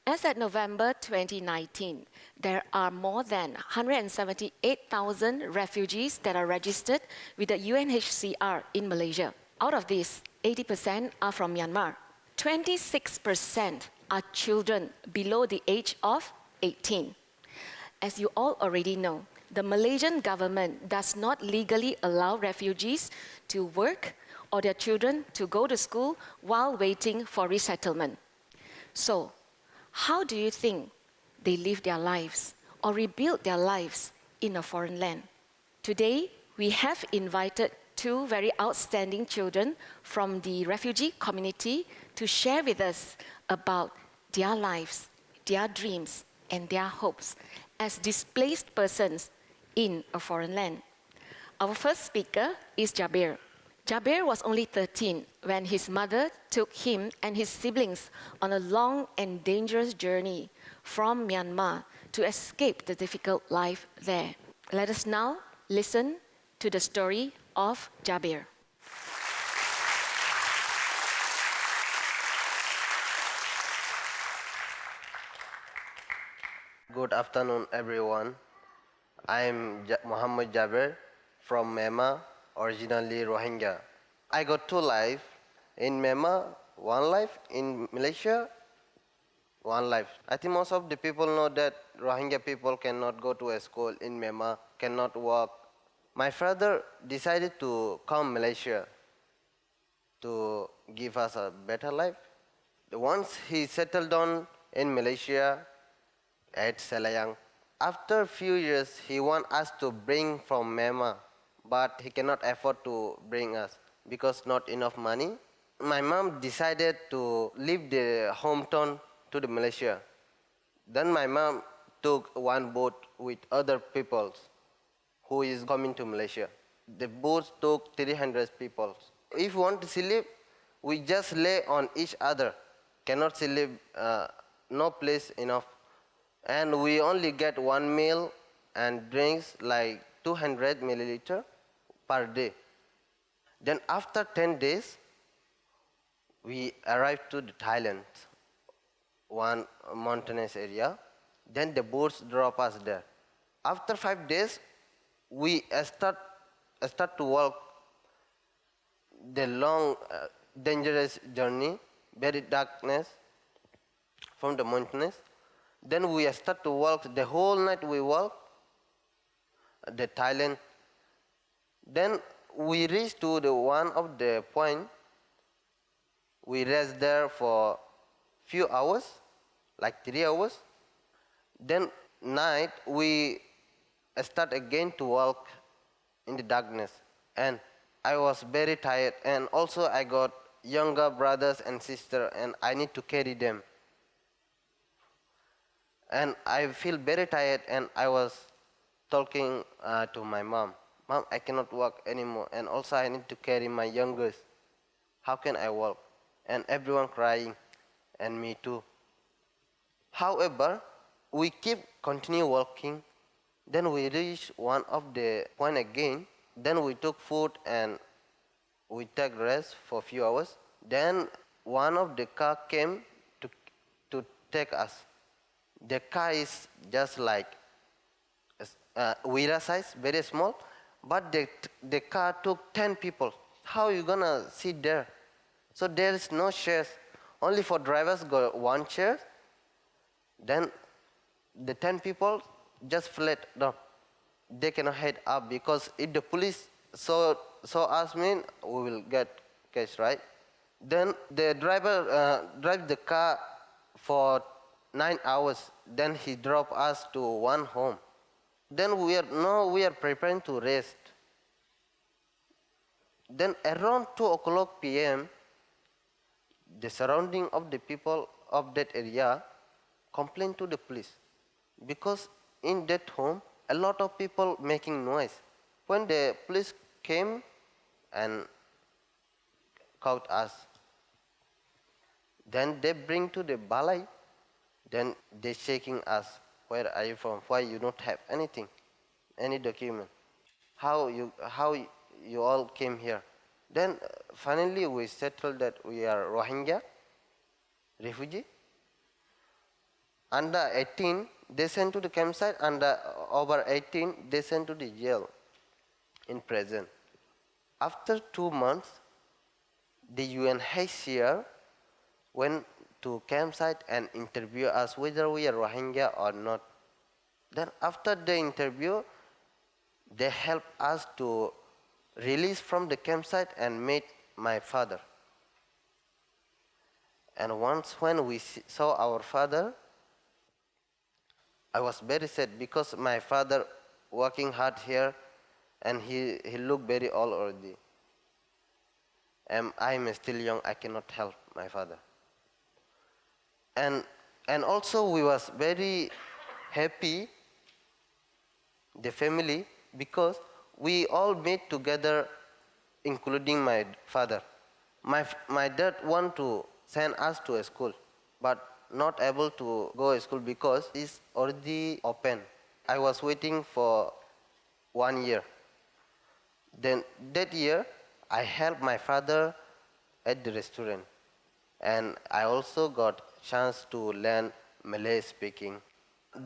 As at November 2019, there are more than 178,000 refugees that are registered with the UNHCR in Malaysia. Out of these, 80% are from Myanmar. 26% are children below the age of 18. As you all already know, the Malaysian government does not legally allow refugees to work or their children to go to school while waiting for resettlement. So, how do you think they live their lives or rebuild their lives in a foreign land? Today, we have invited two very outstanding children from the refugee community to share with us about their lives, their dreams, and their hopes as displaced persons in a foreign land. Our first speaker is Jabir. Jabir was only 13 when his mother took him and his siblings on a long and dangerous journey from Myanmar to escape the difficult life there. Let us now listen to the story of Jabir. Good afternoon, everyone. I'm Muhammad Jabir from Myanmar, originally Rohingya. I got two lives in Myanmar, one life in Malaysia, one life. I think most of the people know that Rohingya people cannot go to a school in Myanmar, cannot work. My father decided to come Malaysia to give us a better life. Once he settled down in Malaysia at Selayang, after a few years he wants us to bring from Myanmar, but he cannot afford to bring us because not enough money. My mom decided to leave the hometown to the Malaysia. Then my mom took one boat with other people who is coming to Malaysia. The boat took 300 people. If we want to sleep, we just lay on each other. Cannot sleep, no place enough. And we only get one meal and drinks like 200 milliliter per day. Then after 10 days, we arrived to the Thailand, one mountainous area. Then the boats drop us there. After 5 days, we start to walk the long, dangerous journey, very darkness from the mountains. Then we start to walk, the whole night we walk, the Thailand. Then we reach to the one of the point. We rest there for few hours, like 3 hours. Then night we start again to walk in the darkness. And I was very tired, and also I got younger brothers and sisters, and I need to carry them. And I feel very tired, and I was talking to my mom. Mom, I cannot walk anymore, and also I need to carry my youngest. How can I walk? And everyone crying, and me too. However, we continue walking. Then we reach one of the point again. Then we took food and we take rest for a few hours. Then one of the car came to take us. The car is just like Wira size, very small, but the car took 10 people. How are you gonna sit there? So there is no chairs. Only for drivers got one chair. Then the 10 people just flat down. They cannot head up because if the police saw us, we will get catch, right? Then the driver drive the car for 9 hours. Then he dropped us to one home. Then we are preparing to rest. Then around 2:00 p.m., the surrounding of the people of that area complained to the police because in that home a lot of people making noise. When the police came and caught us, then they bring to the balai. Then they shaking us. Where are you from? Why you don't have anything, any document? How you all came here? Then finally we settled that we are Rohingya refugee. Under 18, they sent to the campsite. Under over 18, they sent to the jail in prison. After 2 months, the UNHCR went to campsite and interview us whether we are Rohingya or not. Then after the interview, they helped us to release from the campsite and meet my father. And once when we saw our father, I was very sad because my father working hard here and he looked very old already. And I'm still young, I cannot help my father. And also we was very happy, the family, because we all met together, including my father. My dad want to send us to a school, but not able to go to school because it's already open. I was waiting for 1 year. Then that year, I helped my father at the restaurant. And I also got chance to learn Malay speaking.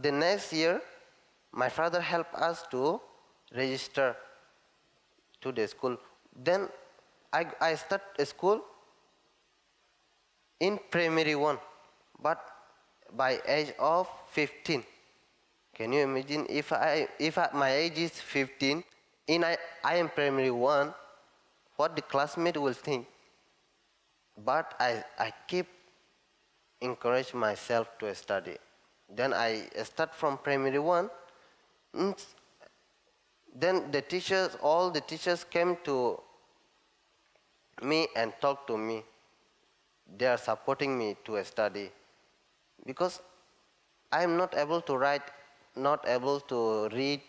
The next year, my father helped us to register to the school. Then I start a school in primary 1, but by age of 15. Can you imagine if my age is 15, I am primary 1, what the classmate will think? But I keep encourage myself to study. Then I start from primary 1. Then all the teachers came to me and talked to me. They are supporting me to study. Because I am not able to write, not able to read.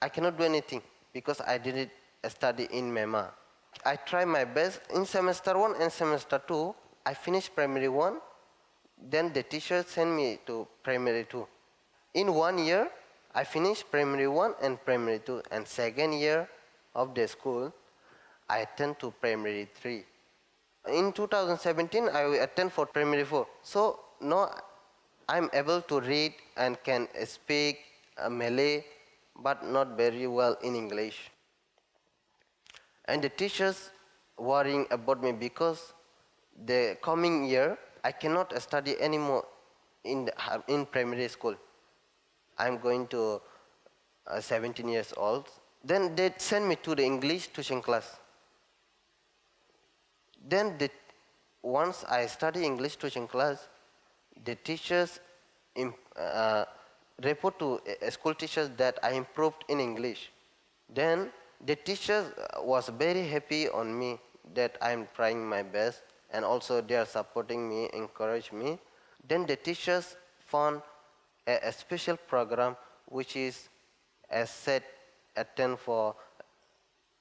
I cannot do anything because I didn't study in Myanmar. I try my best. In semester 1 and semester 2, I finished primary 1. Then the teacher sent me to primary 2. In 1 year, I finished primary 1 and primary 2. And second year of the school, I attend to primary 3. In 2017, I attend for primary 4. So now I'm able to read and can speak Malay, but not very well in English. And the teachers worrying about me because the coming year I cannot study anymore in primary school. I'm going to 17 years old. Then they send me to the English tuition class. Then once I study English tuition class, the teachers report to school teachers that I improved in English. Then the teachers was very happy on me that I'm trying my best, and also they are supporting me, encourage me. Then the teachers found a special program which is as said attend for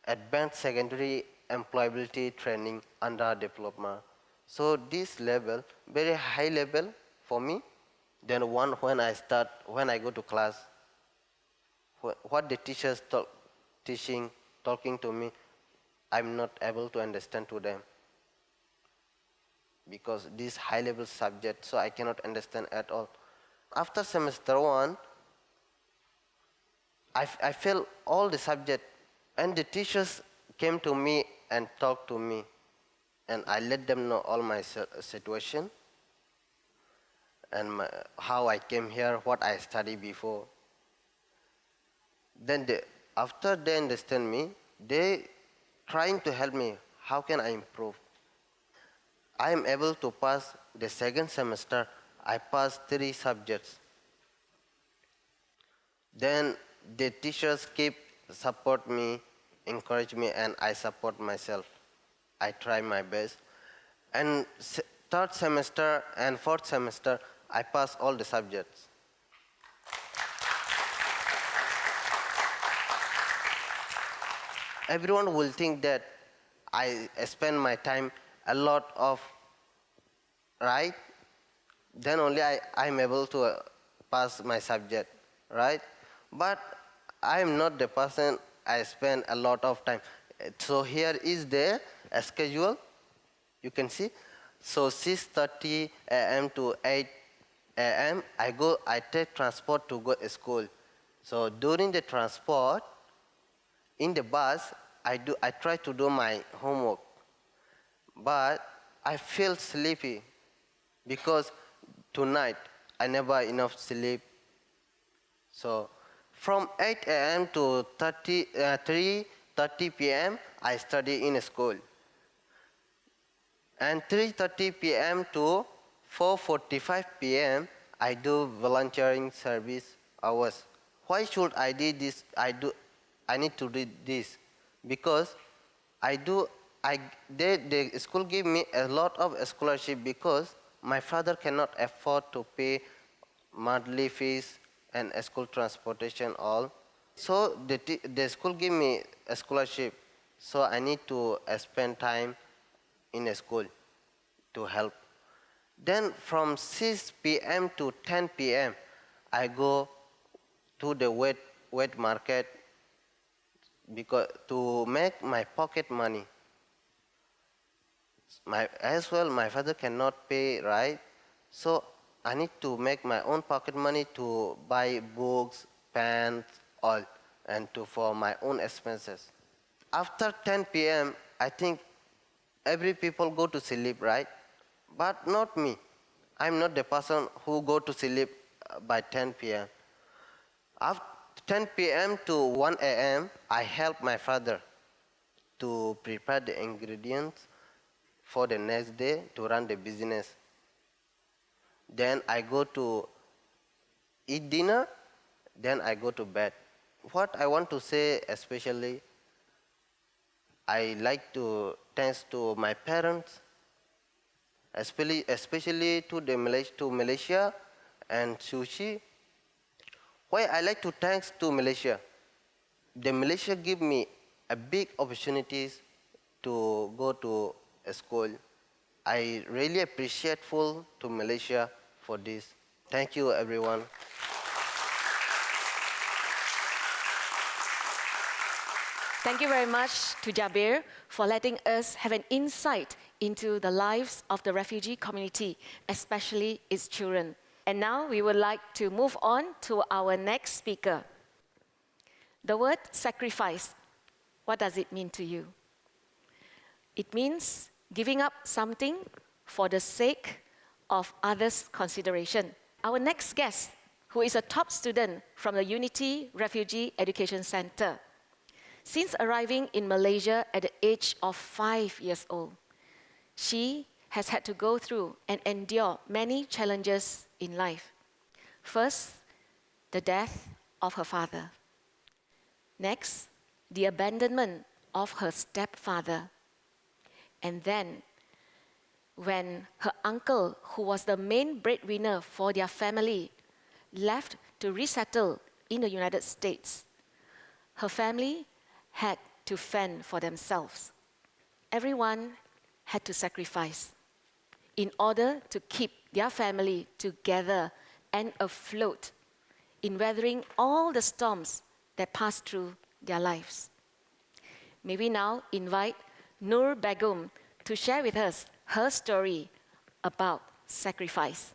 advanced secondary employability training under diploma. So this level, very high level for me. Then when I go to class, what the teachers talking to me, I'm not able to understand to them. Because this high level subject, so I cannot understand at all. After semester 1, I failed all the subject, and the teachers came to me and talked to me, and I let them know all my situation and how I came here, what I studied before. Then after they understand me, they trying to help me. How can I improve? I am able to pass the second semester. I passed 3 subjects. Then the teachers keep support me, encourage me, and I support myself. I try my best. And third semester and fourth semester, I pass all the subjects. Everyone will think that I spend my time a lot of, right? Then only I'm able to pass my subject, right? But I'm not the person I spend a lot of time. So here is the schedule, you can see. So 6:30 a.m. to 8 a.m. I take transport to go to school. So during the transport, in the bus, I try to do my homework. But I feel sleepy because tonight I never enough sleep. So from 8 a.m. to 3:30 p.m. I study in school. And 3:30 p.m. to 4:45 p.m. I do volunteering service hours. Why should I do this? I need to do this because the school give me a lot of scholarship because my father cannot afford to pay monthly fees and school transportation all. So the school give me a scholarship. So I need to spend time in a school to help. Then from 6 p.m. to 10 p.m. I go to the wet market because to make my pocket money. As well, my father cannot pay, right? So I need to make my own pocket money to buy books, pens, all, and for my own expenses. After 10 p.m., I think every people go to sleep, right? But not me. I'm not the person who go to sleep by 10 p.m. After 10 p.m. to 1 a.m., I help my father to prepare the ingredients for the next day to run the business. Then I go to eat dinner, then I go to bed. What I want to say especially, I like to thanks to my parents, especially to Malaysia and Sushi. Why I like to thanks to Malaysia? The Malaysia give me a big opportunities to go to a school. I really appreciateful to Malaysia for this. Thank you, everyone. Thank you very much to Jabir for letting us have an insight into the lives of the refugee community, especially its children. And now we would like to move on to our next speaker. The word sacrifice, what does it mean to you? It means giving up something for the sake of others' consideration. Our next guest, who is a top student from the Unity Refugee Education Center. Since arriving in Malaysia at the age of 5 years old, she has had to go through and endure many challenges in life. First, the death of her father. Next, the abandonment of her stepfather. And then, when her uncle, who was the main breadwinner for their family, left to resettle in the United States, her family had to fend for themselves. Everyone had to sacrifice in order to keep their family together and afloat in weathering all the storms that passed through their lives. May we now invite Nur Begum to share with us her story about sacrifice.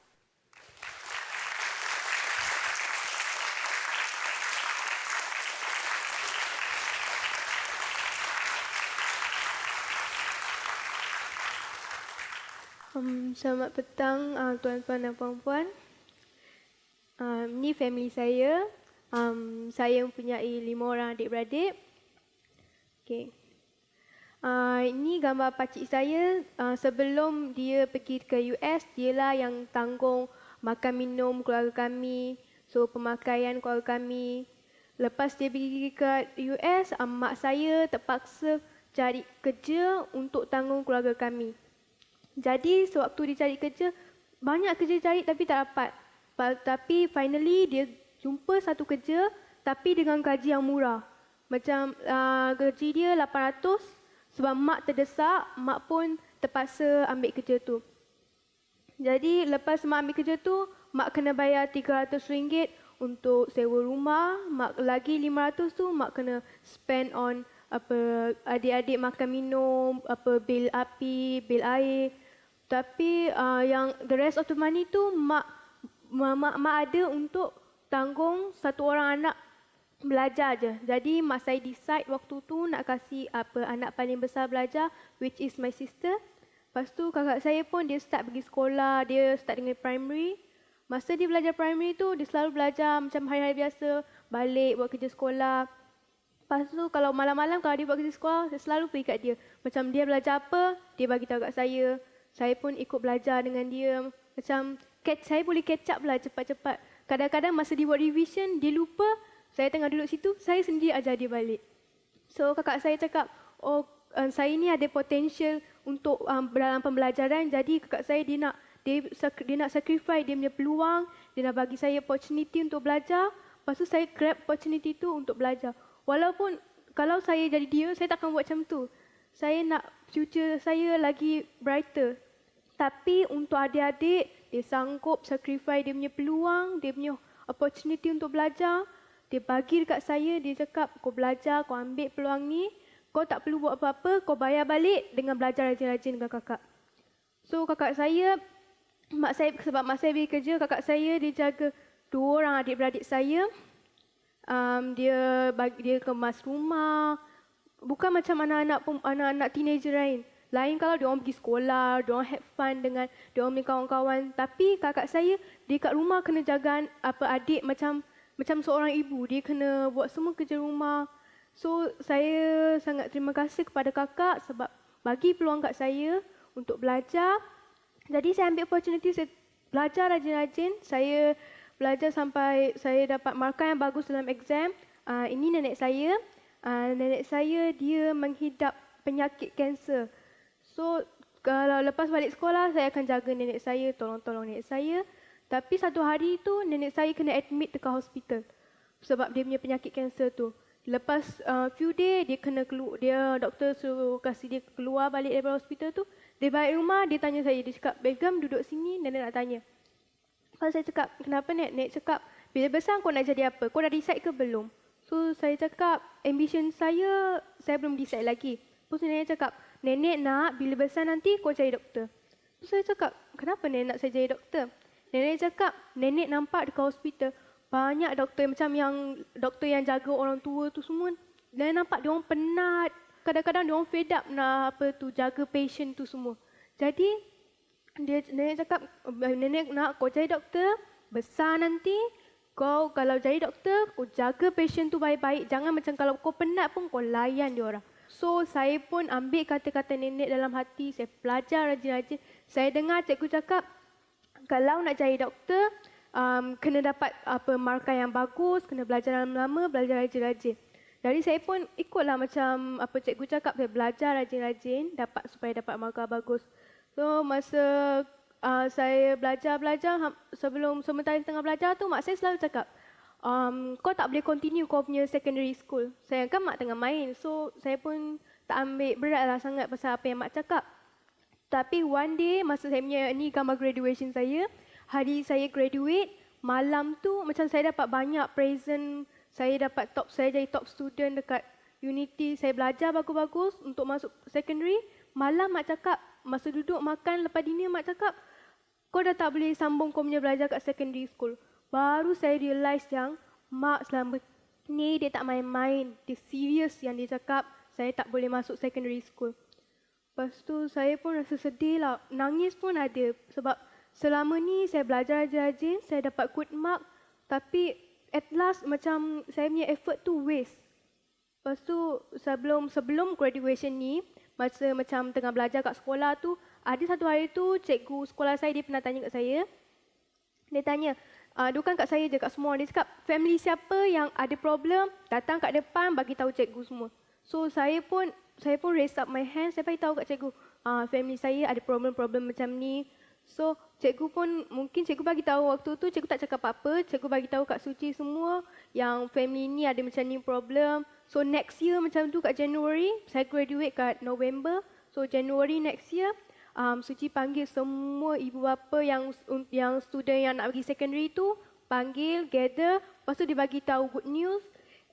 Selamat petang tuan-tuan dan puan-puan. Ini family saya. Saya mempunyai 5 orang adik-beradik. Okay. Ini gambar pakcik saya. Sebelum dia pergi ke US, dialah yang tanggung makan minum keluarga kami, so pemakaian keluarga kami. Lepas dia pergi ke US, mak saya terpaksa cari kerja untuk tanggung keluarga kami. Jadi sewaktu dia cari kerja, banyak kerja cari tapi tak dapat. Tapi finally dia jumpa satu kerja tapi dengan gaji yang murah. Macam gaji dia 800, sebab mak terdesak, mak pun terpaksa ambil kerja tu. Jadi lepas mak ambil kerja tu, mak kena bayar RM300 untuk sewa rumah, mak lagi 500 tu mak kena spend on adik-adik makan minum, bil api, bil air. Tapi yang the rest of the money tu mak mak ada untuk tanggung satu orang anak belajar je. Jadi mak saya decide waktu tu nak kasih anak paling besar belajar, which is my sister. Lepas tu kakak saya pun dia start pergi sekolah, dia start dengan primary. Masa dia belajar primary tu, dia selalu belajar macam hari-hari biasa, balik buat kerja sekolah. Lepas tu kalau malam-malam kalau dia buat kerja sekolah, saya selalu pergi kat dia. Macam dia belajar apa, dia bagi tahu kat saya. Saya pun ikut belajar dengan dia. Macam saya boleh catch up lah cepat-cepat. Kadang-kadang masa dia buat revision, dia lupa. Saya tengah duduk situ, saya sendiri ajar dia balik. So kakak saya cakap, saya ni ada potential untuk dalam pembelajaran. Jadi kakak saya dia nak sacrifice dia punya peluang. Dia nak bagi saya opportunity untuk belajar. Lepas tu saya grab opportunity tu untuk belajar. Walaupun kalau saya jadi dia, saya takkan buat macam tu. Saya nak future saya lagi brighter. Tapi untuk adik-adik, dia sanggup sacrifice dia punya peluang, dia punya opportunity untuk belajar. Dia bagi dekat saya, dia cakap, kau belajar, kau ambil peluang ni. Kau tak perlu buat apa-apa, kau bayar balik dengan belajar rajin-rajin dengan kakak. So kakak saya, sebab mak saya pergi kerja, kakak saya dia jaga 2 orang adik-beradik saya. Dia kemas rumah. Bukan macam anak-anak teenager lain. Lain kalau dia orang pergi sekolah, dia orang have fun dengan dia orang punya kawan-kawan. Tapi kakak saya, dia kat rumah kena jaga adik macam seorang ibu. Dia kena buat semua kerja rumah. So saya sangat terima kasih kepada kakak sebab bagi peluang kat saya untuk belajar. Jadi saya ambil opportunity, saya belajar rajin-rajin. Saya belajar sampai saya dapat markah yang bagus dalam exam. Ini nenek saya. Nenek saya dia menghidap penyakit kanser. So kalau lepas balik sekolah saya akan jaga nenek saya, tolong nenek saya. Tapi satu hari tu nenek saya kena admit dekat hospital sebab dia punya penyakit kanser tu. Lepas few day doktor suruh kasih dia keluar balik daripada hospital tu. Dia balik rumah, dia tanya saya, dia cakap, "Begum duduk sini, nenek nak tanya." Kalau saya cakap, "Kenapa Nek?" Nek cakap, "Bila besar kau nak jadi apa? Kau dah decide ke belum?" So saya cakap, ambition saya belum decide lagi. Lepas tu nenek cakap, "Nenek nak bila besar nanti kau jadi doktor." So saya cakap, "Kenapa nenek nak saya jadi doktor?" Nenek cakap, "Nenek nampak dekat hospital banyak doktor yang doktor yang jaga orang tua tu semua. Nenek nampak dia orang penat. Kadang-kadang dia orang fed up nak jaga patient tu semua. Jadi nenek cakap, nenek nak kau jadi doktor, besar nanti kau kalau jadi doktor, kau jaga patient tu baik-baik. Jangan macam kalau kau penat pun kau layan dia orang." So saya pun ambil kata-kata nenek dalam hati, saya belajar rajin-rajin. Saya dengar cikgu cakap, kalau nak jadi doktor, kena dapat markah yang bagus, kena belajar lama-lama, belajar rajin-rajin. Jadi saya pun ikutlah macam apa cikgu cakap, saya belajar rajin-rajin supaya dapat markah bagus. So masa saya belajar sementara tengah belajar tu, mak saya selalu cakap, kau tak boleh continue kau punya secondary school. Saya kan mak tengah main, so saya pun tak ambil beratlah sangat pasal apa yang mak cakap. Tapi one day masa saya punya ni gambar graduation saya, hari saya graduate, malam tu macam saya dapat banyak present, saya jadi top student dekat Unity, saya belajar bagus-bagus untuk masuk secondary. Malam mak cakap, masa duduk makan lepas dinner mak cakap, kau dah tak boleh sambung kau punya belajar kat secondary school. Baru saya realise yang mak selama ni dia tak main-main. Dia serius yang dia cakap saya tak boleh masuk secondary school. Lepas tu saya pun rasa sedih lah. Nangis pun ada sebab selama ni saya belajar rajin-rajin, saya dapat good mark. Tapi at last macam saya punya effort tu waste. Lepas tu sebelum graduation ni, masa macam tengah belajar kat sekolah tu, ada satu hari tu cikgu sekolah saya dia pernah tanya kat saya. Dia tanya, bukan kat saya je, kat semua. Dia cakap, family siapa yang ada problem, datang kat depan bagi tahu cikgu semua. So saya pun raise up my hand, saya bagi tahu kat cikgu, family saya ada problem-problem macam ni. So mungkin cikgu bagi tahu waktu tu, cikgu tak cakap apa-apa, cikgu bagi tahu kat Suci semua yang family ni ada macam ni problem. So next year macam tu kat January, saya graduate kat November. So January next year, Suci panggil semua ibu bapa yang student yang nak pergi secondary tu, panggil, gather, lepas tu dia bagi tahu good news.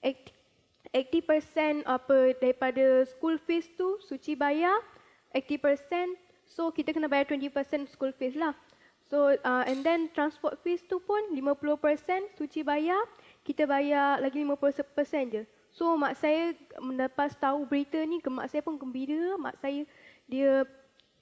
80% daripada school fees tu Suci bayar, 80%. So kita kena bayar 20% school fees lah. So So and then transport fees tu pun 50% Suci bayar, kita bayar lagi 50% je. So mak saya lepas tahu berita ni, mak saya pun gembira. Mak saya dia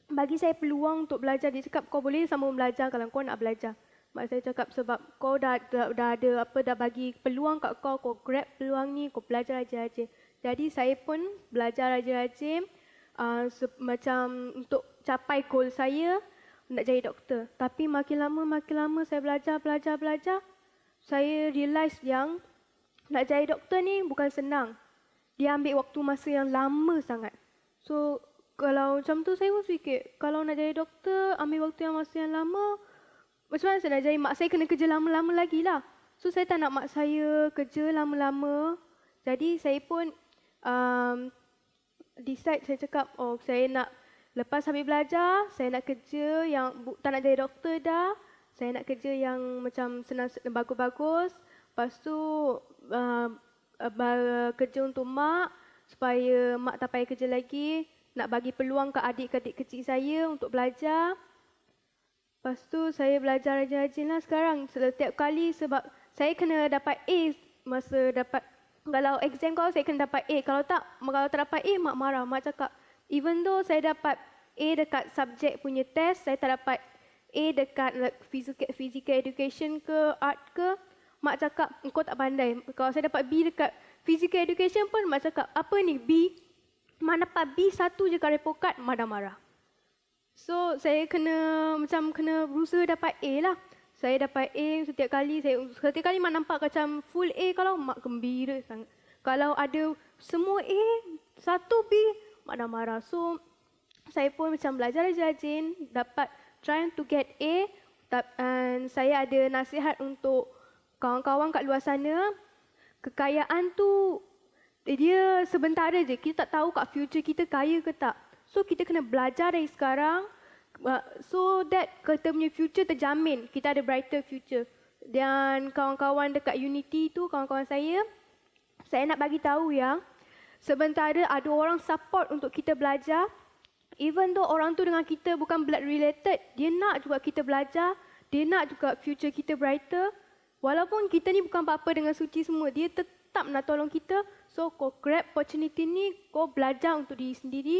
bagi saya peluang untuk belajar. Dia cakap kau boleh sambung belajar kalau kau nak belajar. Mak saya cakap sebab kau dah ada dah bagi peluang kat kau, kau grab peluang ni, kau belajar rajin-rajin. Jadi saya pun belajar rajin-rajin macam untuk capai goal saya nak jadi doktor. Tapi makin lama saya belajar, saya realise yang nak jadi doktor ni bukan senang. Dia ambil waktu masa yang lama sangat. So kalau macam tu saya pun fikir, kalau nak jadi doktor ambil waktu yang masa yang lama, macam mana saya nak jadi? Mak saya kena kerja lama-lama lagi lah. So saya tak nak mak saya kerja lama-lama. Jadi saya pun decide, saya cakap, saya nak lepas habis belajar, saya nak kerja yang tak nak jadi doktor dah. Saya nak kerja yang macam senang, bagus-bagus. Lepas tu kerja untuk mak, supaya mak tak payah kerja lagi. Nak bagi peluang ke adik-adik kecil saya untuk belajar. Lepas tu saya belajar rajin-rajin lah sekarang. Setiap kali sebab saya kena dapat A masa dapat, kalau exam kalau saya kena dapat A. Kalau tak dapat A, mak marah. Mak cakap, even though saya dapat A dekat subjek punya test, saya tak dapat A dekat physical education ke art ke, mak cakap, engkau tak pandai. Kalau saya dapat B dekat physical education pun, mak cakap, apa ni B? Mak dapat B satu je kat report card, mak dah marah. So saya kena berusaha dapat A lah. Saya dapat A setiap kali mak nampak macam full A, kalau mak gembira sangat. Kalau ada semua A, satu B, mak dah marah. So saya pun macam belajar rajin, dapat trying to get A. Dan saya ada nasihat untuk kawan-kawan kat luar sana. Kekayaan tu dia sebentar je. Kita tak tahu kat future kita kaya ke tak. So kita kena belajar dari sekarang, so that kita punya future terjamin, kita ada brighter future. Dan kawan-kawan dekat Unity tu, kawan-kawan saya nak bagi tahu yang sementara ada orang support untuk kita belajar, even though orang tu dengan kita bukan blood related, dia nak juga kita belajar, dia nak juga future kita brighter. Walaupun kita ni bukan apa-apa dengan Suci semua, dia tetap nak tolong kita. So kau grab opportunity ni, kau belajar untuk diri sendiri,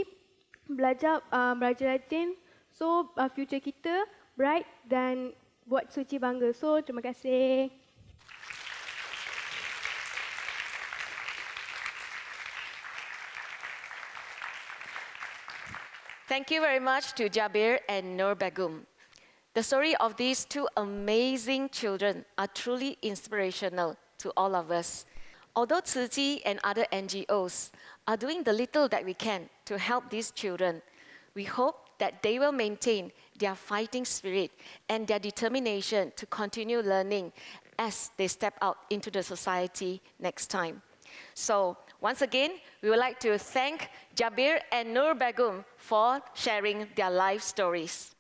belajar rajin, so future kita bright dan buat Suci bangga. So terima kasih. Thank you very much to Jabir and Nur Begum. The story of these two amazing children are truly inspirational to all of us. Although Tzu Chi and other NGOs are doing the little that we can to help these children, we hope that they will maintain their fighting spirit and their determination to continue learning as they step out into the society next time. So, once again, we would like to thank Jabir and Nur Begum for sharing their life stories.